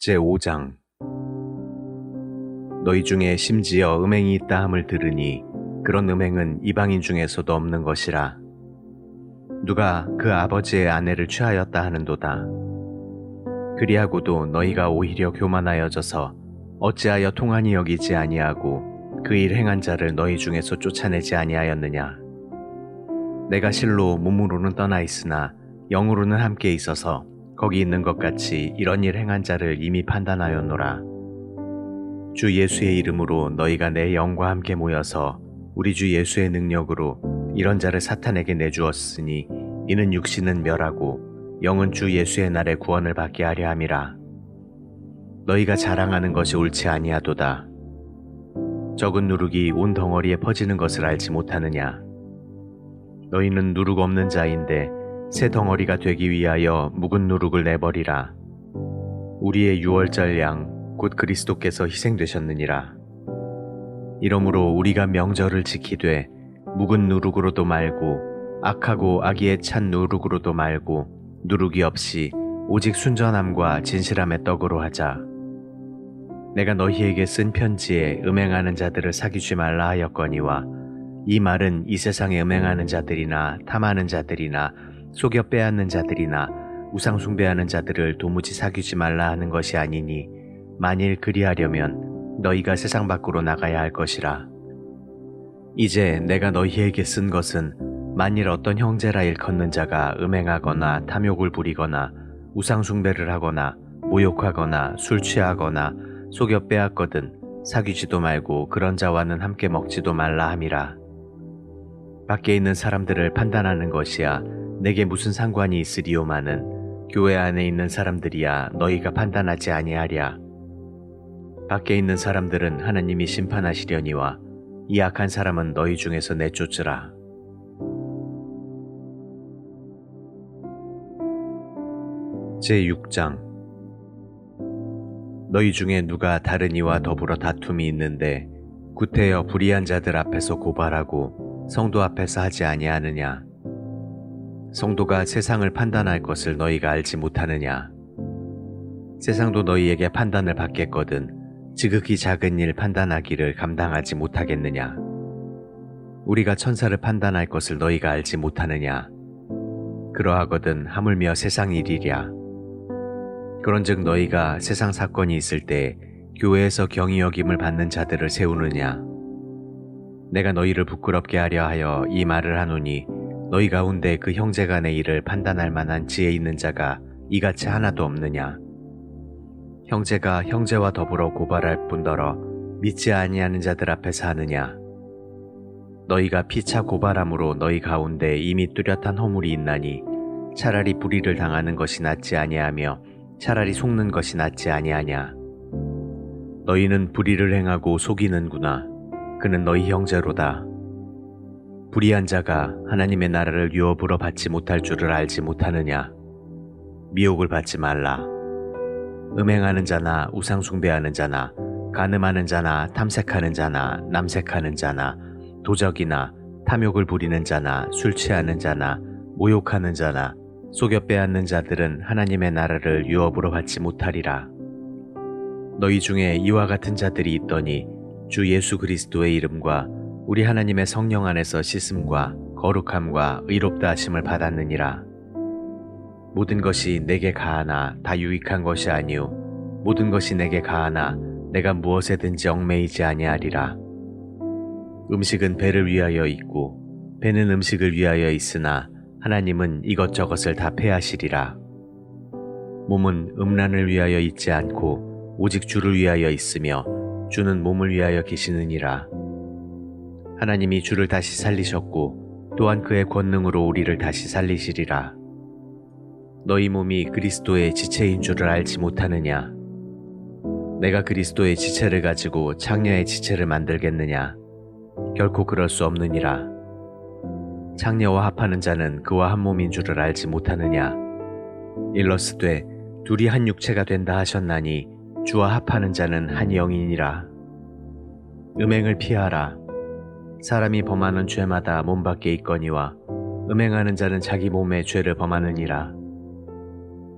제5장 너희 중에 심지어 음행이 있다 함을 들으니 그런 음행은 이방인 중에서도 없는 것이라. 누가 그 아버지의 아내를 취하였다 하는도다. 그리하고도 너희가 오히려 교만하여져서 어찌하여 통한이 여기지 아니하고 그 일 행한 자를 너희 중에서 쫓아내지 아니하였느냐. 내가 실로 몸으로는 떠나 있으나 영으로는 함께 있어서 거기 있는 것 같이 이런 일 행한 자를 이미 판단하였노라. 주 예수의 이름으로 너희가 내 영과 함께 모여서 우리 주 예수의 능력으로 이런 자를 사탄에게 내주었으니 이는 육신은 멸하고 영은 주 예수의 날에 구원을 받게 하려 함이라. 너희가 자랑하는 것이 옳지 아니하도다. 적은 누룩이 온 덩어리에 퍼지는 것을 알지 못하느냐. 너희는 누룩 없는 자인데 새 덩어리가 되기 위하여 묵은 누룩을 내버리라. 우리의 유월절 양 곧 그리스도께서 희생되셨느니라. 이러므로 우리가 명절을 지키되 묵은 누룩으로도 말고 악하고 악의에 찬 누룩으로도 말고 누룩이 없이 오직 순전함과 진실함의 떡으로 하자. 내가 너희에게 쓴 편지에 음행하는 자들을 사귀지 말라 하였거니와 이 말은 이 세상에 음행하는 자들이나 탐하는 자들이나 속여 빼앗는 자들이나 우상 숭배하는 자들을 도무지 사귀지 말라 하는 것이 아니니 만일 그리하려면 너희가 세상 밖으로 나가야 할 것이라. 이제 내가 너희에게 쓴 것은 만일 어떤 형제라 일컫는 자가 음행하거나 탐욕을 부리거나 우상 숭배를 하거나 모욕하거나 술 취하거나 속여 빼앗거든 사귀지도 말고 그런 자와는 함께 먹지도 말라 함이라. 밖에 있는 사람들을 판단하는 것이야 내게 무슨 상관이 있으리요마는 교회 안에 있는 사람들이야 너희가 판단하지 아니하랴. 밖에 있는 사람들은 하나님이 심판하시려니와 이 악한 사람은 너희 중에서 내쫓으라. 제6장 너희 중에 누가 다른 이와 더불어 다툼이 있는데 구태여 불의한 자들 앞에서 고발하고 성도 앞에서 하지 아니하느냐. 성도가 세상을 판단할 것을 너희가 알지 못하느냐. 세상도 너희에게 판단을 받겠거든 지극히 작은 일 판단하기를 감당하지 못하겠느냐. 우리가 천사를 판단할 것을 너희가 알지 못하느냐. 그러하거든 하물며 세상 일이랴. 그런즉 너희가 세상 사건이 있을 때 교회에서 경히 여김을 받는 자들을 세우느냐. 내가 너희를 부끄럽게 하려 하여 이 말을 하노니 너희 가운데 그 형제 간의 일을 판단할 만한 지혜 있는 자가 이같이 하나도 없느냐. 형제가 형제와 더불어 고발할 뿐더러 믿지 아니하는 자들 앞에서 하느냐. 너희가 피차 고발함으로 너희 가운데 이미 뚜렷한 허물이 있나니 차라리 불의를 당하는 것이 낫지 아니하며 차라리 속는 것이 낫지 아니하냐. 너희는 불의를 행하고 속이는구나. 그는 너희 형제로다. 불의한 자가 하나님의 나라를 유업으로 받지 못할 줄을 알지 못하느냐. 미혹을 받지 말라. 음행하는 자나 우상 숭배하는 자나 간음하는 자나 탐색하는 자나 남색하는 자나 도적이나 탐욕을 부리는 자나 술 취하는 자나 모욕하는 자나 속여 빼앗는 자들은 하나님의 나라를 유업으로 받지 못하리라. 너희 중에 이와 같은 자들이 있더니 주 예수 그리스도의 이름과 우리 하나님의 성령 안에서 씻음과 거룩함과 의롭다 하심을 받았느니라. 모든 것이 내게 가하나 다 유익한 것이 아니오 모든 것이 내게 가하나 내가 무엇에든지 얽매이지 아니하리라. 음식은 배를 위하여 있고 배는 음식을 위하여 있으나 하나님은 이것저것을 다 패하시리라. 몸은 음란을 위하여 있지 않고 오직 주를 위하여 있으며 주는 몸을 위하여 계시느니라. 하나님이 주를 다시 살리셨고 또한 그의 권능으로 우리를 다시 살리시리라. 너희 몸이 그리스도의 지체인 줄을 알지 못하느냐. 내가 그리스도의 지체를 가지고 창녀의 지체를 만들겠느냐. 결코 그럴 수 없느니라. 창녀와 합하는 자는 그와 한 몸인 줄을 알지 못하느냐. 일러스되 둘이 한 육체가 된다 하셨나니 주와 합하는 자는 한 영이니라. 음행을 피하라. 사람이 범하는 죄마다 몸 밖에 있거니와 음행하는 자는 자기 몸에 죄를 범하느니라.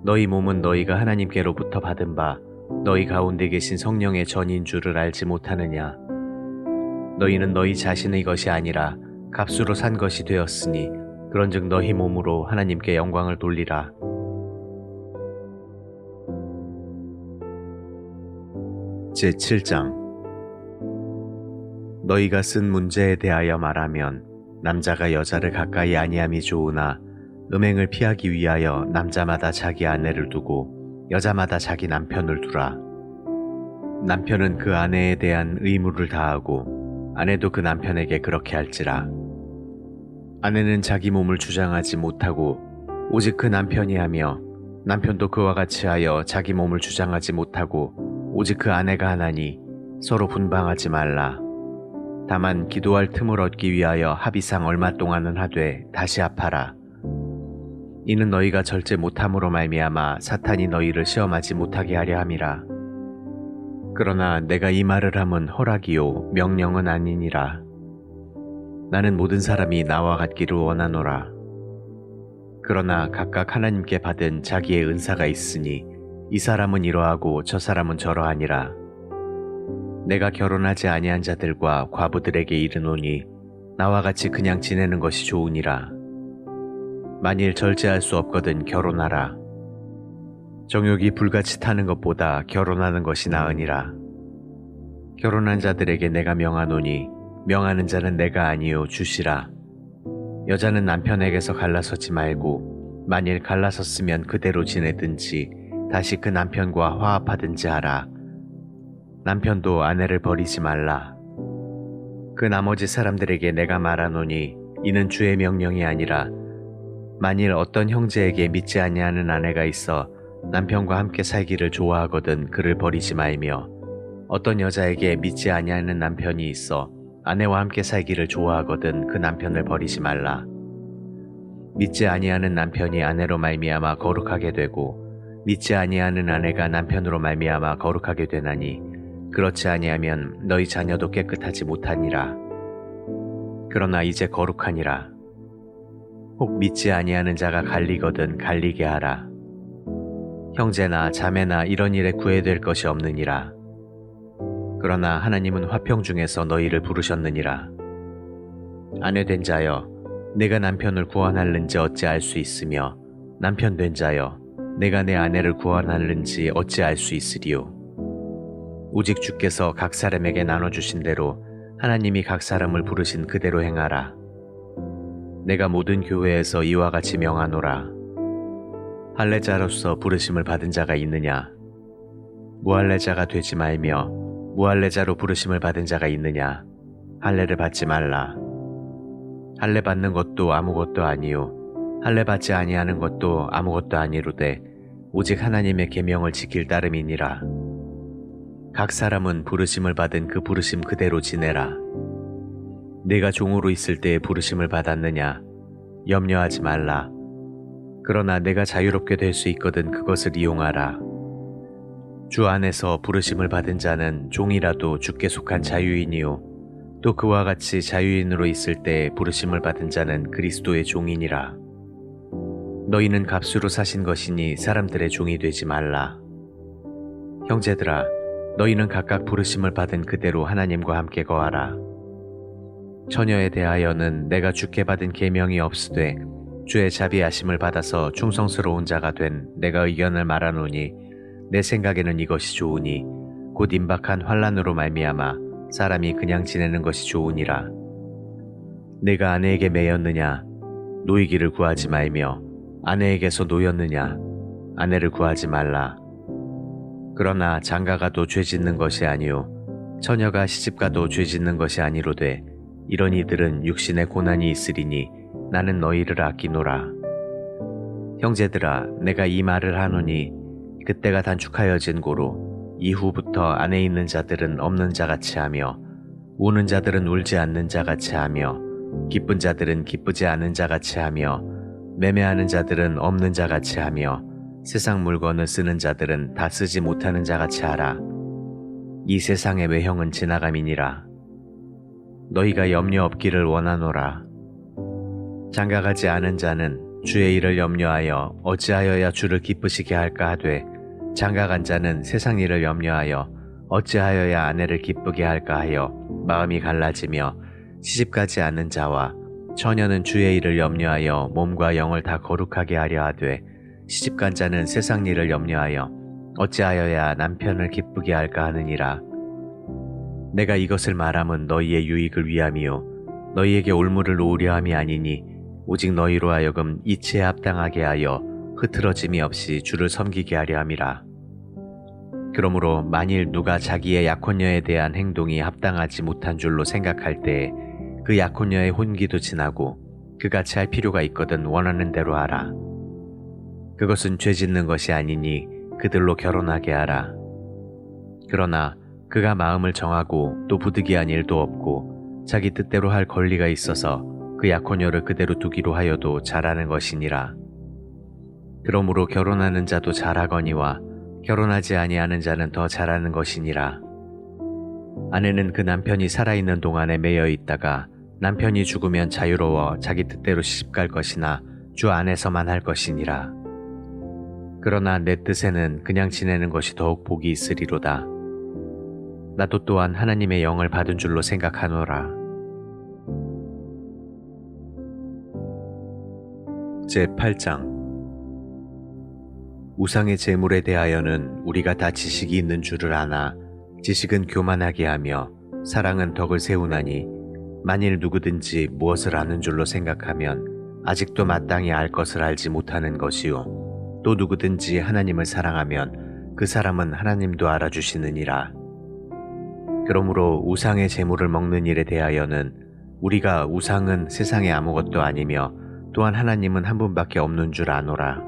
너희 몸은 너희가 하나님께로부터 받은 바 너희 가운데 계신 성령의 전인 줄을 알지 못하느냐? 너희는 너희 자신의 것이 아니라 값으로 산 것이 되었으니 그런즉 너희 몸으로 하나님께 영광을 돌리라. 제7장. 너희가 쓴 문제에 대하여 말하면 남자가 여자를 가까이 아니함이 좋으나 음행을 피하기 위하여 남자마다 자기 아내를 두고 여자마다 자기 남편을 두라. 남편은 그 아내에 대한 의무를 다하고 아내도 그 남편에게 그렇게 할지라. 아내는 자기 몸을 주장하지 못하고 오직 그 남편이 하며 남편도 그와 같이 하여 자기 몸을 주장하지 못하고 오직 그 아내가 하나니 서로 분방하지 말라. 다만 기도할 틈을 얻기 위하여 합의상 얼마 동안은 하되 다시 합하라. 이는 너희가 절제 못함으로 말미암아 사탄이 너희를 시험하지 못하게 하려 함이라. 그러나 내가 이 말을 함은 허락이요 명령은 아니니라. 나는 모든 사람이 나와 같기를 원하노라. 그러나 각각 하나님께 받은 자기의 은사가 있으니 이 사람은 이러하고 저 사람은 저러하니라. 내가 결혼하지 아니한 자들과 과부들에게 이르노니 나와 같이 그냥 지내는 것이 좋으니라. 만일 절제할 수 없거든 결혼하라. 정욕이 불같이 타는 것보다 결혼하는 것이 나으니라. 결혼한 자들에게 내가 명하노니 명하는 자는 내가 아니요 주시라. 여자는 남편에게서 갈라서지 말고 만일 갈라섰으면 그대로 지내든지 다시 그 남편과 화합하든지 하라. 남편도 아내를 버리지 말라. 그 나머지 사람들에게 내가 말하노니 이는 주의 명령이 아니라 만일 어떤 형제에게 믿지 아니하는 아내가 있어 남편과 함께 살기를 좋아하거든 그를 버리지 말며 어떤 여자에게 믿지 아니하는 남편이 있어 아내와 함께 살기를 좋아하거든 그 남편을 버리지 말라. 믿지 아니하는 남편이 아내로 말미암아 거룩하게 되고 믿지 아니하는 아내가 남편으로 말미암아 거룩하게 되나니 그렇지 아니하면 너희 자녀도 깨끗하지 못하니라. 그러나 이제 거룩하니라. 혹 믿지 아니하는 자가 갈리거든 갈리게 하라. 형제나 자매나 이런 일에 구애될 것이 없느니라. 그러나 하나님은 화평 중에서 너희를 부르셨느니라. 아내 된 자여 내가 남편을 구원할는지 어찌 알 수 있으며 남편 된 자여 내가 내 아내를 구원할는지 어찌 알 수 있으리요. 오직 주께서 각 사람에게 나눠주신 대로 하나님이 각 사람을 부르신 그대로 행하라. 내가 모든 교회에서 이와 같이 명하노라. 할례자로서 부르심을 받은 자가 있느냐? 무할례자가 되지 말며 무할례자로 부르심을 받은 자가 있느냐? 할례를 받지 말라. 할례 받는 것도 아무것도 아니요 할례 받지 아니하는 것도 아무것도 아니로되 오직 하나님의 계명을 지킬 따름이니라. 각 사람은 부르심을 받은 그 부르심 그대로 지내라. 내가 종으로 있을 때에 부르심을 받았느냐? 염려하지 말라. 그러나 내가 자유롭게 될 수 있거든 그것을 이용하라. 주 안에서 부르심을 받은 자는 종이라도 주께 속한 자유인이요 또 그와 같이 자유인으로 있을 때 부르심을 받은 자는 그리스도의 종이니라. 너희는 값으로 사신 것이니 사람들의 종이 되지 말라. 형제들아 너희는 각각 부르심을 받은 그대로 하나님과 함께 거하라. 처녀에 대하여는 내가 주께 받은 계명이 없으되 주의 자비하심을 받아서 충성스러운 자가 된 내가 의견을 말하노니 내 생각에는 이것이 좋으니 곧 임박한 환난으로 말미암아 사람이 그냥 지내는 것이 좋으니라. 내가 아내에게 매였느냐? 노이기를 구하지 말며 아내에게서 노였느냐? 아내를 구하지 말라. 그러나 장가가도 죄 짓는 것이 아니요 처녀가 시집가도 죄 짓는 것이 아니로되 이런 이들은 육신의 고난이 있으리니 나는 너희를 아끼노라. 형제들아 내가 이 말을 하노니 그때가 단축하여진 고로 이후부터 안에 있는 자들은 없는 자같이 하며 우는 자들은 울지 않는 자같이 하며 기쁜 자들은 기쁘지 않은 자같이 하며 매매하는 자들은 없는 자같이 하며 세상 물건을 쓰는 자들은 다 쓰지 못하는 자같이 하라. 이 세상의 외형은 지나감이니라. 너희가 염려 없기를 원하노라. 장가가지 않은 자는 주의 일을 염려하여 어찌하여야 주를 기쁘시게 할까 하되 장가간 자는 세상 일을 염려하여 어찌하여야 아내를 기쁘게 할까 하여 마음이 갈라지며 시집가지 않는 자와 처녀는 주의 일을 염려하여 몸과 영을 다 거룩하게 하려 하되 시집간 자는 세상 일을 염려하여 어찌하여야 남편을 기쁘게 할까 하느니라. 내가 이것을 말함은 너희의 유익을 위함이요 너희에게 올무를 놓으려 함이 아니니 오직 너희로 하여금 이치에 합당하게 하여 흐트러짐이 없이 주를 섬기게 하려 함이라. 그러므로 만일 누가 자기의 약혼녀에 대한 행동이 합당하지 못한 줄로 생각할 때에 그 약혼녀의 혼기도 지나고 그같이 할 필요가 있거든 원하는 대로 하라. 그것은 죄 짓는 것이 아니니 그들로 결혼하게 하라. 그러나 그가 마음을 정하고 또 부득이한 일도 없고 자기 뜻대로 할 권리가 있어서 그 약혼녀를 그대로 두기로 하여도 잘하는 것이니라. 그러므로 결혼하는 자도 잘하거니와 결혼하지 아니하는 자는 더 잘하는 것이니라. 아내는 그 남편이 살아있는 동안에 매여 있다가 남편이 죽으면 자유로워 자기 뜻대로 시집갈 것이나 주 안에서만 할 것이니라. 그러나 내 뜻에는 그냥 지내는 것이 더욱 복이 있으리로다. 나도 또한 하나님의 영을 받은 줄로 생각하노라. 제8장 우상의 제물에 대하여는 우리가 다 지식이 있는 줄을 아나 지식은 교만하게 하며 사랑은 덕을 세우나니 만일 누구든지 무엇을 아는 줄로 생각하면 아직도 마땅히 알 것을 알지 못하는 것이요 또 누구든지 하나님을 사랑하면 그 사람은 하나님도 알아주시느니라. 그러므로 우상의 제물을 먹는 일에 대하여는 우리가 우상은 세상에 아무것도 아니며 또한 하나님은 한 분밖에 없는 줄 아노라.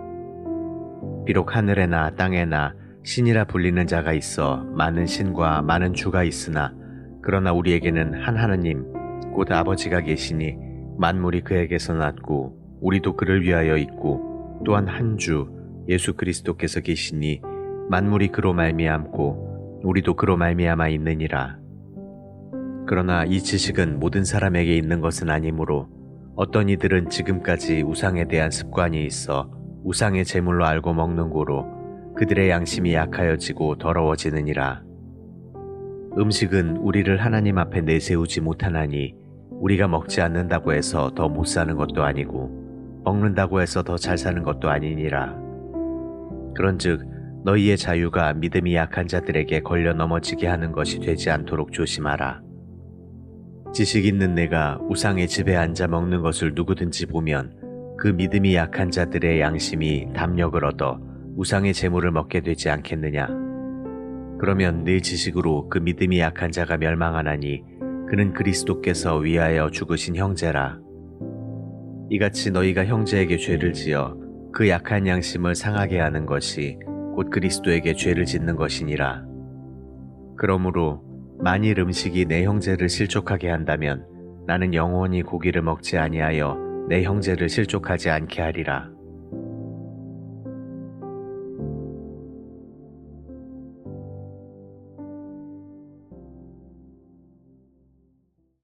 비록 하늘에나 땅에나 신이라 불리는 자가 있어 많은 신과 많은 주가 있으나 그러나 우리에게는 한 하나님 곧 아버지가 계시니 만물이 그에게서 났고 우리도 그를 위하여 있고 또한 한 주 예수 그리스도께서 계시니 만물이 그로 말미암고 우리도 그로 말미암아 있느니라. 그러나 이 지식은 모든 사람에게 있는 것은 아니므로 어떤 이들은 지금까지 우상에 대한 습관이 있어 우상의 제물로 알고 먹는 고로 그들의 양심이 약하여지고 더러워지느니라. 음식은 우리를 하나님 앞에 내세우지 못하나니 우리가 먹지 않는다고 해서 더 못 사는 것도 아니고 먹는다고 해서 더 잘 사는 것도 아니니라. 그런즉 너희의 자유가 믿음이 약한 자들에게 걸려 넘어지게 하는 것이 되지 않도록 조심하라. 지식 있는 내가 우상의 집에 앉아 먹는 것을 누구든지 보면 그 믿음이 약한 자들의 양심이 담력을 얻어 우상의 제물을 먹게 되지 않겠느냐. 그러면 네 지식으로 그 믿음이 약한 자가 멸망하나니 그는 그리스도께서 위하여 죽으신 형제라. 이같이 너희가 형제에게 죄를 지어 그 약한 양심을 상하게 하는 것이 곧 그리스도에게 죄를 짓는 것이니라. 그러므로 만일 음식이 내 형제를 실족하게 한다면 나는 영원히 고기를 먹지 아니하여 내 형제를 실족하지 않게 하리라.